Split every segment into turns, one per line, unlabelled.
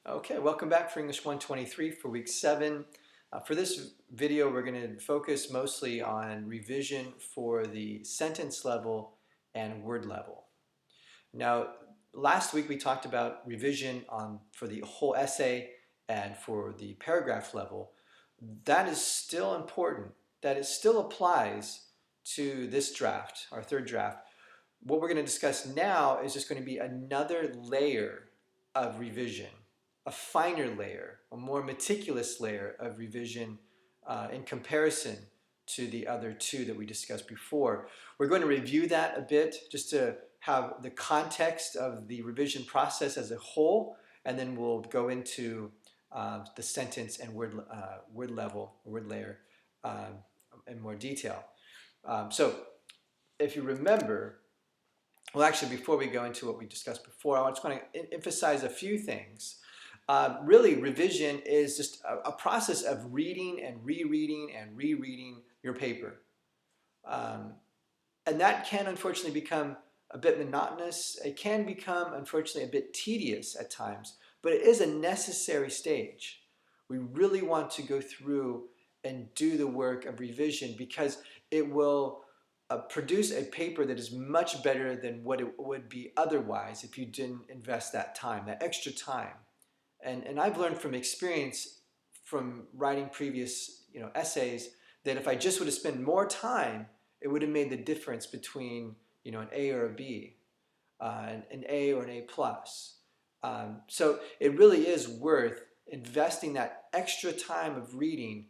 Okay, welcome back for English 123 for week 7. For this video, we're going to focus mostly on revision for the sentence level and word level. Now, last week we talked about revision for the whole essay and for the paragraph level. That is still important, that it still applies to this draft, our third draft. What we're going to discuss now is just going to be another layer of revision, a finer layer, a more meticulous layer of revision in comparison to the other two that we discussed before. We're going to review that a bit just to have the context of the revision process as a whole, and then we'll go into the sentence and word level, word layer in more detail. So if you remember, well, actually, before we go into what we discussed before, I just want to emphasize a few things. Really, revision is just a process of reading and rereading your paper. And that can, unfortunately, become a bit monotonous. It can become, unfortunately, a bit tedious at times, but it is a necessary stage. We really want to go through and do the work of revision because it will produce a paper that is much better than what it would be otherwise if you didn't invest that time, that extra time. And I've learned from experience from writing previous essays that if I just would have spent more time, it would have made the difference between an A or a B, an A or an A plus. So it really is worth investing that extra time of reading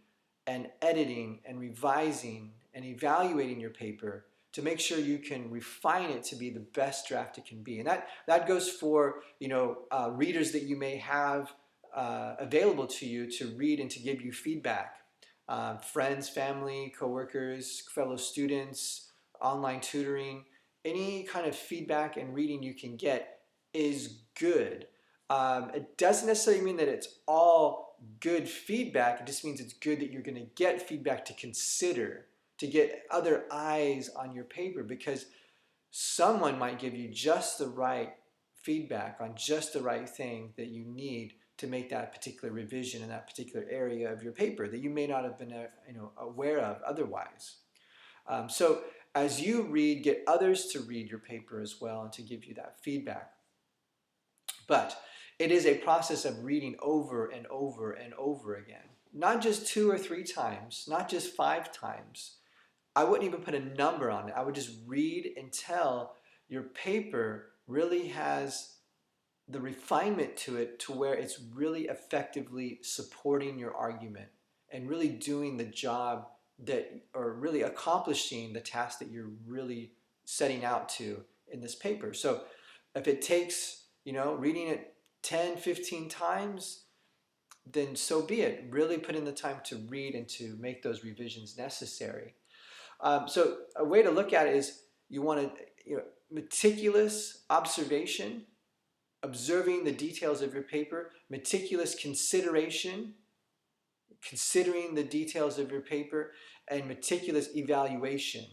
and editing and revising and evaluating your paper to make sure you can refine it to be the best draft it can be. And that goes for readers that you may have available to you to read and to give you feedback. Friends, family, coworkers, fellow students, online tutoring, any kind of feedback and reading you can get is good. It doesn't necessarily mean that it's all good feedback. It just means it's good that you're going to get feedback to consider, to get other eyes on your paper, because someone might give you just the right feedback on just the right thing that you need to make that particular revision in that particular area of your paper that you may not have been aware of otherwise. So as you read, get others to read your paper as well and to give you that feedback. But it is a process of reading over and over and over again. Not just 2 or 3 times, not just 5 times. I wouldn't even put a number on it. I would just read until your paper really has the refinement to it to where it's really effectively supporting your argument and really doing the job or really accomplishing the task that you're really setting out to in this paper. So if it takes, reading it 10, 15 times, then so be it. Really put in the time to read and to make those revisions necessary. So a way to look at it is you want to, meticulous observation, observing the details of your paper, meticulous consideration, considering the details of your paper, and meticulous evaluation,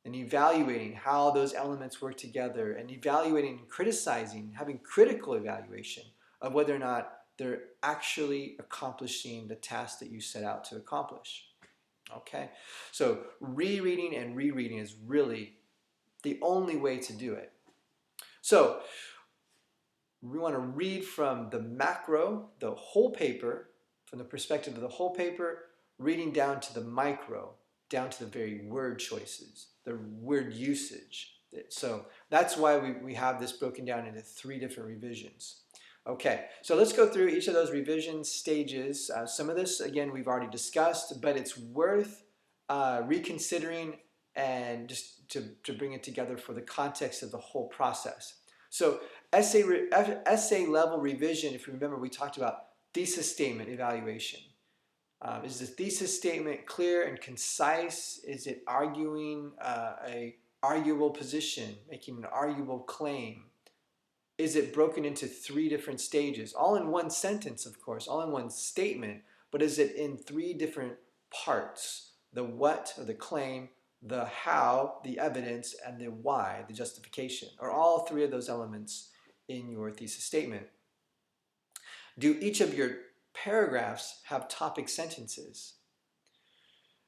and evaluating how those elements work together, and evaluating and criticizing, having critical evaluation of whether or not they're actually accomplishing the task that you set out to accomplish. Okay, so rereading and rereading is really the only way to do it. So we want to read from the macro, the whole paper, from the perspective of the whole paper, reading down to the micro, down to the very word choices, the word usage. So that's why we have this broken down into 3 different revisions. Okay, so let's go through each of those revision stages. Some of this, again, we've already discussed, but it's worth reconsidering and just to bring it together for the context of the whole process. So essay level revision, if you remember, we talked about thesis statement evaluation. Is the thesis statement clear and concise? Is it arguing a arguable position, making an arguable claim? Is it broken into 3 different stages? All in one sentence, of course, all in one statement, but is it in 3 different parts? The what, or the claim, the how, the evidence, and the why, the justification. Are all 3 of those elements in your thesis statement? Do each of your paragraphs have topic sentences?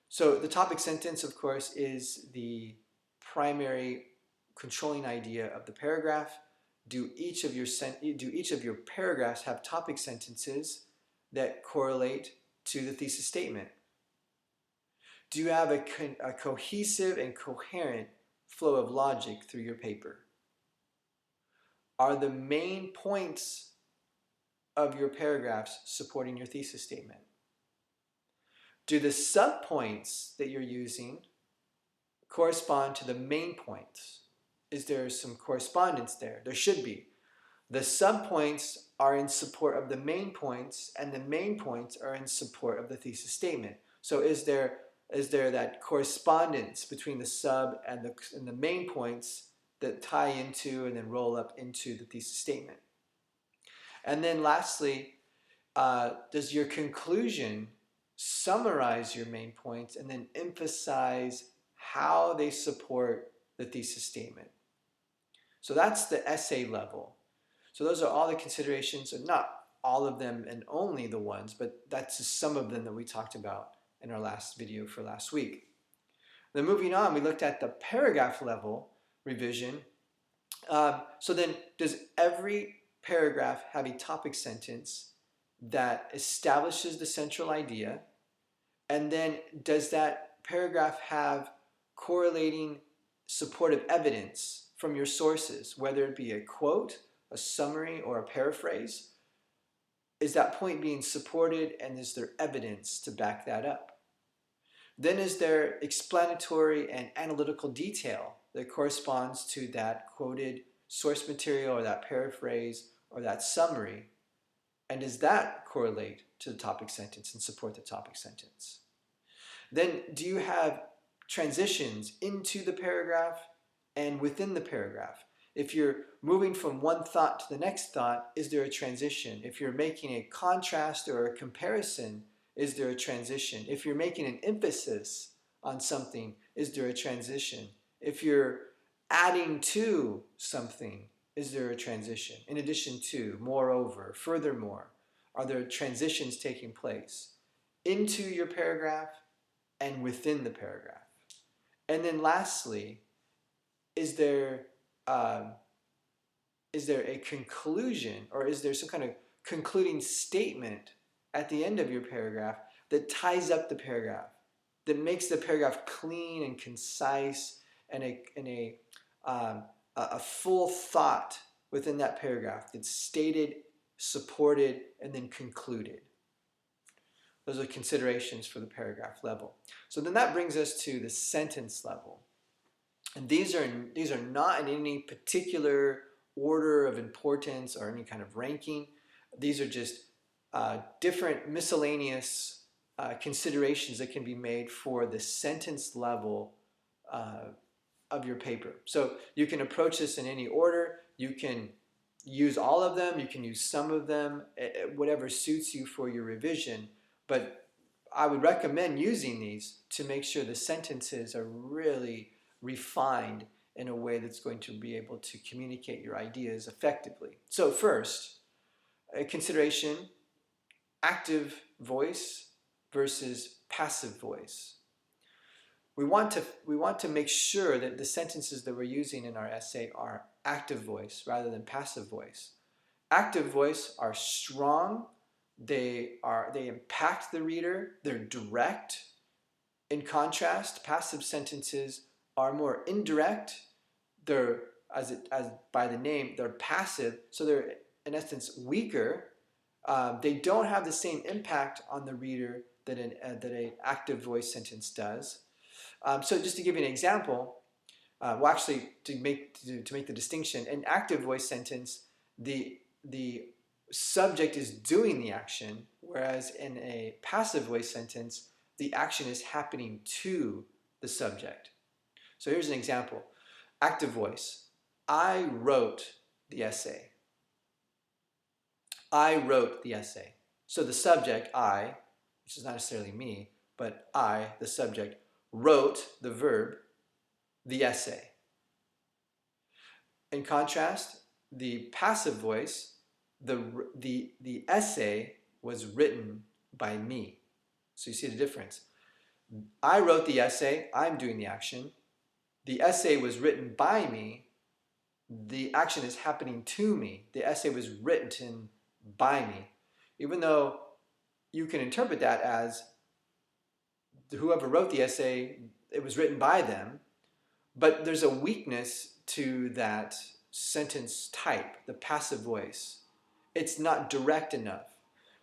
So the topic sentence, of course, is the primary controlling idea of the paragraph. Do each of your paragraphs have topic sentences that correlate to the thesis statement? Do you have a cohesive and coherent flow of logic through your paper? Are the main points of your paragraphs supporting your thesis statement? Do the subpoints that you're using correspond to the main points? Is there some correspondence there? There should be. The subpoints are in support of the main points, and the main points are in support of the thesis statement. So is there that correspondence between the sub and the main points that tie into and then roll up into the thesis statement? And then lastly, does your conclusion summarize your main points and then emphasize how they support the thesis statement? So that's the essay level. So those are all the considerations, and not all of them and only the ones, but that's just some of them that we talked about in our last video for last week. Then moving on, we looked at the paragraph level revision. So then, does every paragraph have a topic sentence that establishes the central idea? And then does that paragraph have correlating supportive evidence from your sources, whether it be a quote, a summary, or a paraphrase? Is that point being supported, and is there evidence to back that up? Then is there explanatory and analytical detail that corresponds to that quoted source material or that paraphrase or that summary? And does that correlate to the topic sentence and support the topic sentence? Then do you have transitions into the paragraph and within the paragraph? If you're moving from one thought to the next thought, is there a transition? If you're making a contrast or a comparison, is there a transition? If you're making an emphasis on something, is there a transition? If you're adding to something, is there a transition? In addition to, moreover, furthermore, are there transitions taking place into your paragraph and within the paragraph? And then lastly, is there a conclusion, or is there some kind of concluding statement at the end of your paragraph that ties up the paragraph, that makes the paragraph clean and concise, and a full thought within that paragraph that's stated, supported, and then concluded? Those are considerations for the paragraph level. So then that brings us to the sentence level. And these are not in any particular order of importance or any kind of ranking. These are just different miscellaneous considerations that can be made for the sentence level of your paper. So you can approach this in any order. You can use all of them. You can use some of them, whatever suits you for your revision. But I would recommend using these to make sure the sentences are really refined in a way that's going to be able to communicate your ideas effectively. So first, a consideration: active voice versus passive voice. We want to make sure that the sentences that we're using in our essay are active voice rather than passive voice. Active voice are strong. They impact the reader. They're direct. In contrast, passive sentences are more indirect. They're, as by the name, they're passive, so they're in essence weaker. They don't have the same impact on the reader that an active voice sentence does. So just to give you an example, well, actually, to make the distinction, an active voice sentence, the subject is doing the action, whereas in a passive voice sentence, the action is happening to the subject. So here's an example. Active voice: I wrote the essay. I wrote the essay. So the subject, I, which is not necessarily me, but I, the subject, wrote, the verb, the essay. In contrast, the passive voice, the essay was written by me. So you see the difference. I wrote the essay, I'm doing the action. The essay was written by me, the action is happening to me. The essay was written by me. Even though you can interpret that as whoever wrote the essay, it was written by them, but there's a weakness to that sentence type, the passive voice. It's not direct enough.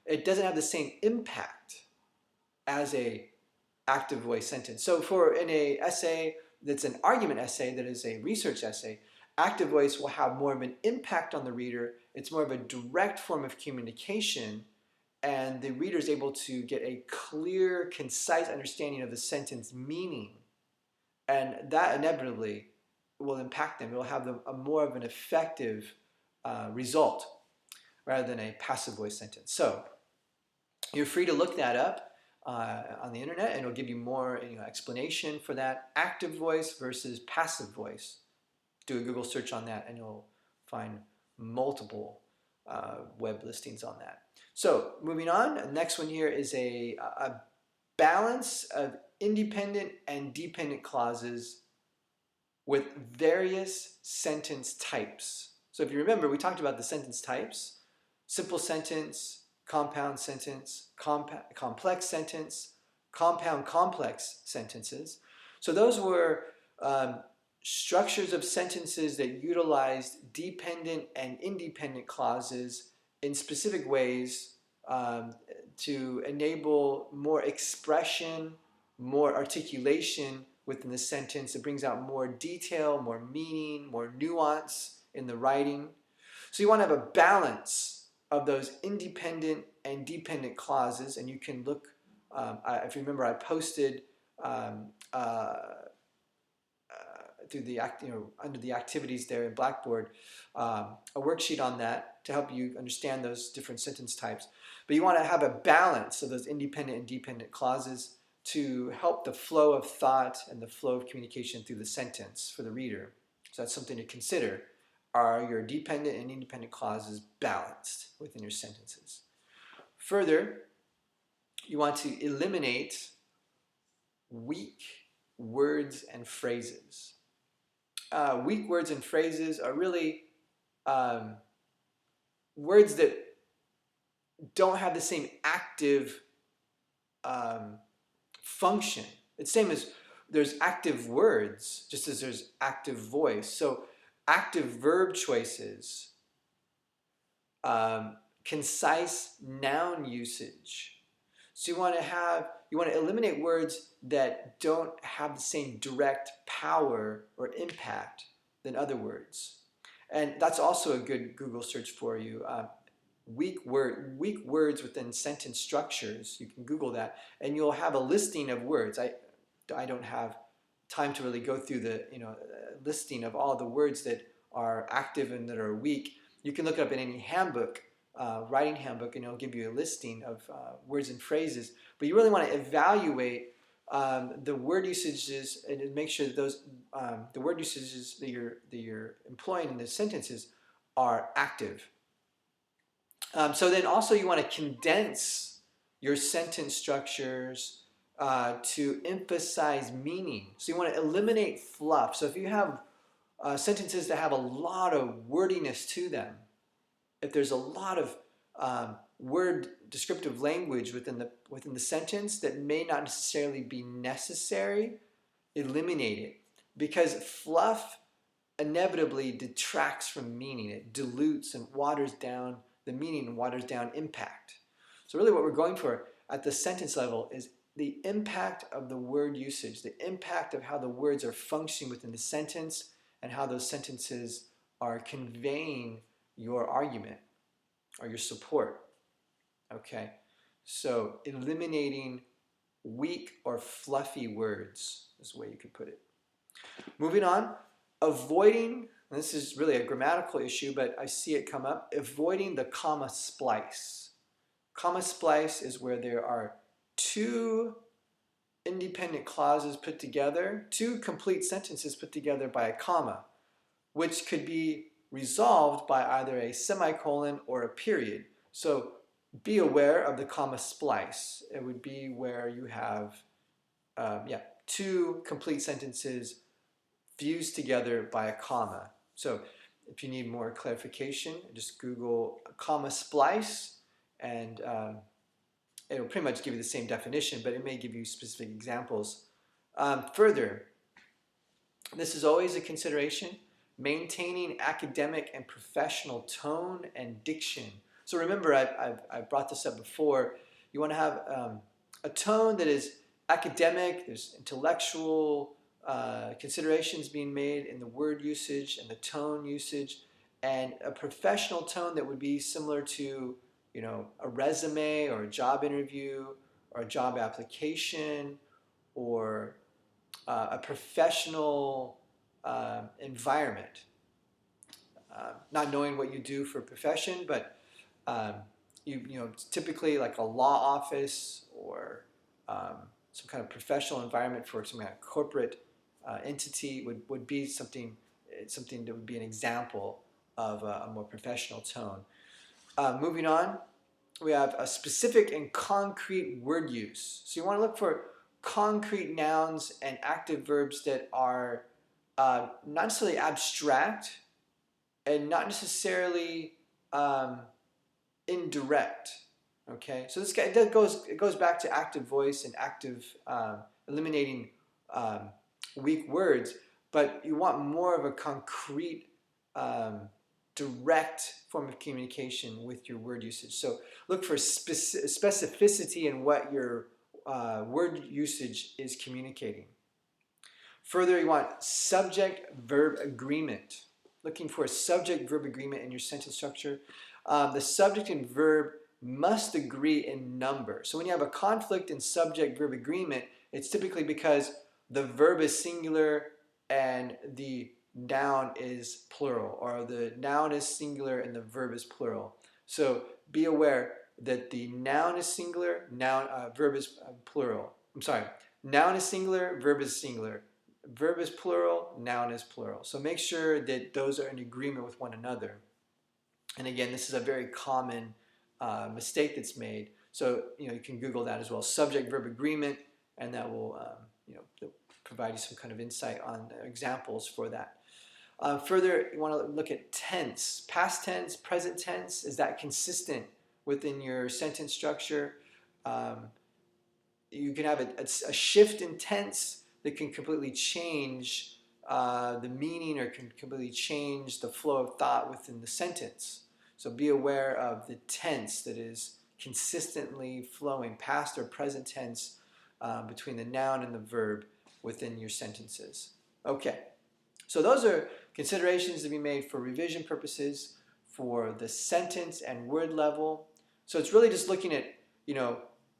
It doesn't have the same impact as a active voice sentence. So for in a essay that's an argument essay, that is a research essay, active voice will have more of an impact on the reader. It's more of a direct form of communication, and the reader is able to get a clear, concise understanding of the sentence meaning, and that inevitably will impact them. It will have a more of an effective result rather than a passive voice sentence. So you're free to look that up on the internet, and it'll give you more explanation for that active voice versus passive voice. Do a Google search on that, and you'll find multiple web listings on that. So moving on, the next one here is a balance of independent and dependent clauses with various sentence types. So if you remember, we talked about the sentence types: simple sentence, compound sentence, complex sentence, compound complex sentences. So those were structures of sentences that utilized dependent and independent clauses in specific ways to enable more expression, more articulation within the sentence. It brings out more detail, more meaning, more nuance in the writing. So you want to have a balance of those independent and dependent clauses, and you can look, if you remember, I posted through the under the activities there in Blackboard, a worksheet on that to help you understand those different sentence types. But you want to have a balance of those independent and dependent clauses to help the flow of thought and the flow of communication through the sentence for the reader. So that's something to consider. Are your dependent and independent clauses balanced within your sentences? Further, you want to eliminate weak words and phrases. Weak words and phrases are really words that don't have the same active function. It's the same as there's active words, just as there's active voice. So active verb choices, concise noun usage. So you want to eliminate words that don't have the same direct power or impact than other words. And that's also a good Google search for you. Weak words within sentence structures. You can Google that, and you'll have a listing of words. I don't have time to really go through the listing of all the words that are active and that are weak. You can look it up in any handbook, writing handbook, and it'll give you a listing of words and phrases. But you really want to evaluate the word usages and make sure that those the word usages that you're employing in the sentences are active. So then also you want to condense your sentence structures to emphasize meaning. So you want to eliminate fluff. So if you have sentences that have a lot of wordiness to them, if there's a lot of word descriptive language within the sentence that may not necessarily be necessary, eliminate it, because fluff inevitably detracts from meaning. It dilutes and waters down the meaning and waters down impact. So really what we're going for at the sentence level is the impact of the word usage, the impact of how the words are functioning within the sentence and how those sentences are conveying your argument or your support. Okay, so eliminating weak or fluffy words is the way you could put it. Moving on, avoiding, and this is really a grammatical issue, but I see it come up, avoiding the comma splice. Comma splice is where there are two independent clauses put together, two complete sentences put together by a comma, which could be resolved by either a semicolon or a period. So be aware of the comma splice. It would be where you have two complete sentences fused together by a comma. So if you need more clarification, just Google comma splice, and it'll pretty much give you the same definition, but it may give you specific examples. Further, this is always a consideration, maintaining academic and professional tone and diction. So remember, I've brought this up before. You want to have a tone that is academic, there's intellectual considerations being made in the word usage and the tone usage, and a professional tone that would be similar to, you know, a resume or a job interview or a job application, or a professional environment. Not knowing what you do for a profession, but you know, typically like a law office or some kind of professional environment for some kind of corporate entity would be something that would be an example of a more professional tone. Moving on, we have a specific and concrete word use. So you want to look for concrete nouns and active verbs that are not necessarily abstract and not necessarily indirect. Okay, so it goes back to active voice and active eliminating weak words, but you want more of a concrete, direct form of communication with your word usage. So look for specificity in what your word usage is communicating. Further, you want subject-verb agreement. Looking for a subject-verb agreement in your sentence structure. The subject and verb must agree in number. So when you have a conflict in subject-verb agreement, it's typically because the verb is singular and the noun is plural, or the noun is singular and the verb is plural. So be aware that the noun is singular, verb is plural. I'm sorry, noun is singular, verb is singular. Verb is plural, noun is plural. So make sure that those are in agreement with one another. And again, this is a very common mistake that's made. So you can Google that as well, subject-verb agreement, and that will provide you some kind of insight on examples for that. Further, you want to look at tense, past tense, present tense. Is that consistent within your sentence structure? You can have a shift in tense that can completely change the meaning, or can completely change the flow of thought within the sentence. So be aware of the tense that is consistently flowing, past or present tense, between the noun and the verb within your sentences. Okay, so those are considerations to be made for revision purposes for the sentence and word level. So it's really just looking at,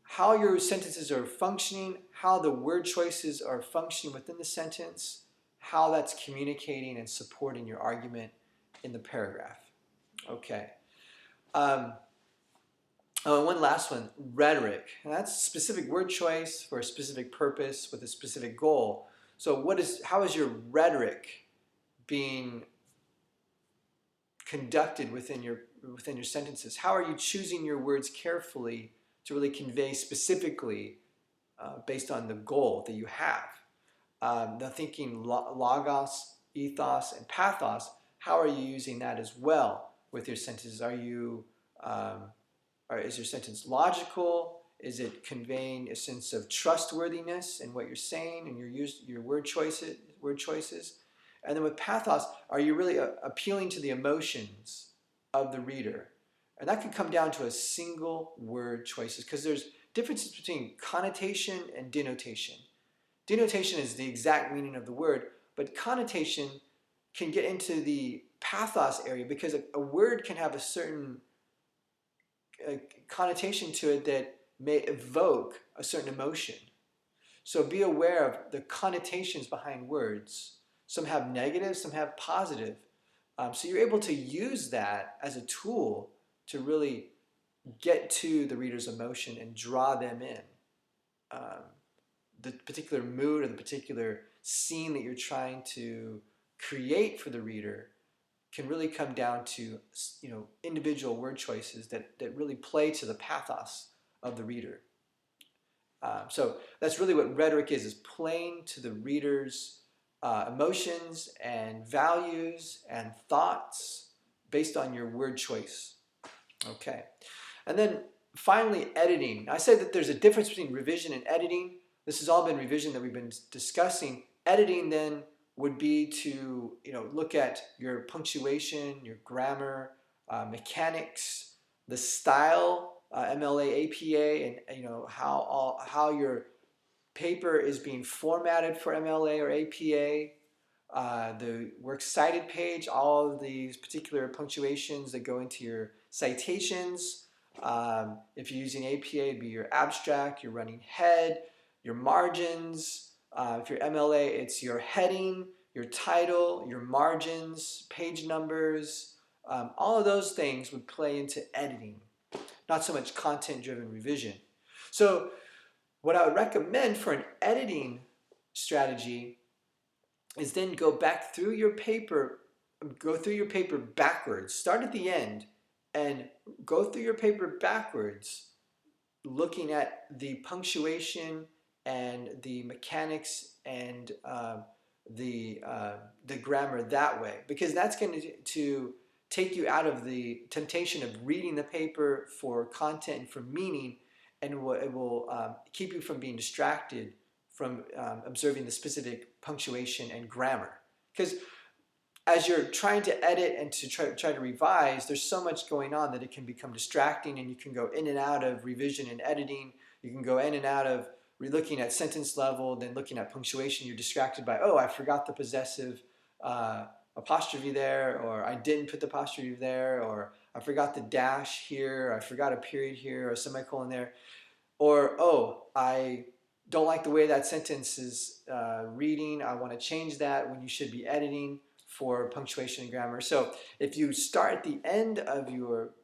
how your sentences are functioning, how the word choices are functioning within the sentence, how that's communicating and supporting your argument in the paragraph. Okay. One last one, rhetoric. And that's specific word choice for a specific purpose with a specific goal. So how is your rhetoric being conducted within your sentences? How are you choosing your words carefully to really convey specifically based on the goal that you have? The thinking logos, ethos, and pathos, how are you using that as well with your sentences? Is your sentence logical? Is it conveying a sense of trustworthiness in what you're saying and your word choices? And then with pathos, are you really appealing to the emotions of the reader? And that can come down to a single word choices, because there's differences between connotation and denotation. Denotation is the exact meaning of the word, but connotation can get into the pathos area, because a word can have a certain connotation to it that may evoke a certain emotion. So be aware of the connotations behind words. Some have negative, some have positive. So you're able to use that as a tool to really get to the reader's emotion and draw them in. The particular mood or the particular scene that you're trying to create for the reader can really come down to individual word choices that really play to the pathos of the reader. So that's really what rhetoric is playing to the reader's emotions and values and thoughts based on your word choice. Okay. And then finally, editing. I said that there's a difference between revision and editing. This has all been revision that we've been discussing. Editing then would be to look at your punctuation, your grammar, mechanics, the style, MLA, APA, and how your paper is being formatted for MLA or APA. The works cited page, all of these particular punctuations that go into your citations. If you're using APA, it'd be your abstract, your running head, your margins. If you're MLA, it's your heading, your title, your margins, page numbers. All of those things would play into editing, not so much content-driven revision. So what I would recommend for an editing strategy is then go through your paper backwards. Start at the end and go through your paper backwards, looking at the punctuation and the mechanics and the grammar that way, because that's going to take you out of the temptation of reading the paper for content and for meaning, and it will keep you from being distracted from observing the specific punctuation and grammar. Because as you're trying to edit and to try to revise, there's so much going on that it can become distracting, and you can go in and out of revision and editing. You can go in and out of looking at sentence level, then looking at punctuation. You're distracted by, oh, I forgot the possessive apostrophe there, or I didn't put the apostrophe there, or I forgot the dash here, I forgot a period here, or a semicolon there, or, oh, I don't like the way that sentence is reading, I want to change that, when you should be editing for punctuation and grammar. So if you start at the end of your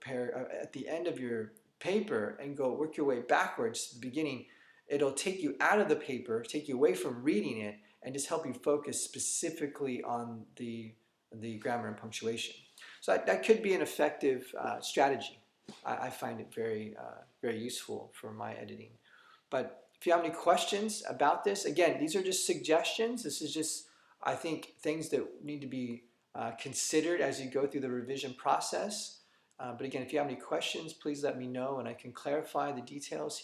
paper and go work your way backwards to the beginning, it'll take you out of the paper, take you away from reading it, and just help you focus specifically on the grammar and punctuation. So that could be an effective strategy. I find it very, very useful for my editing. But if you have any questions about this, again, these are just suggestions. This is just, I think, things that need to be considered as you go through the revision process. But again, if you have any questions, please let me know and I can clarify the details here.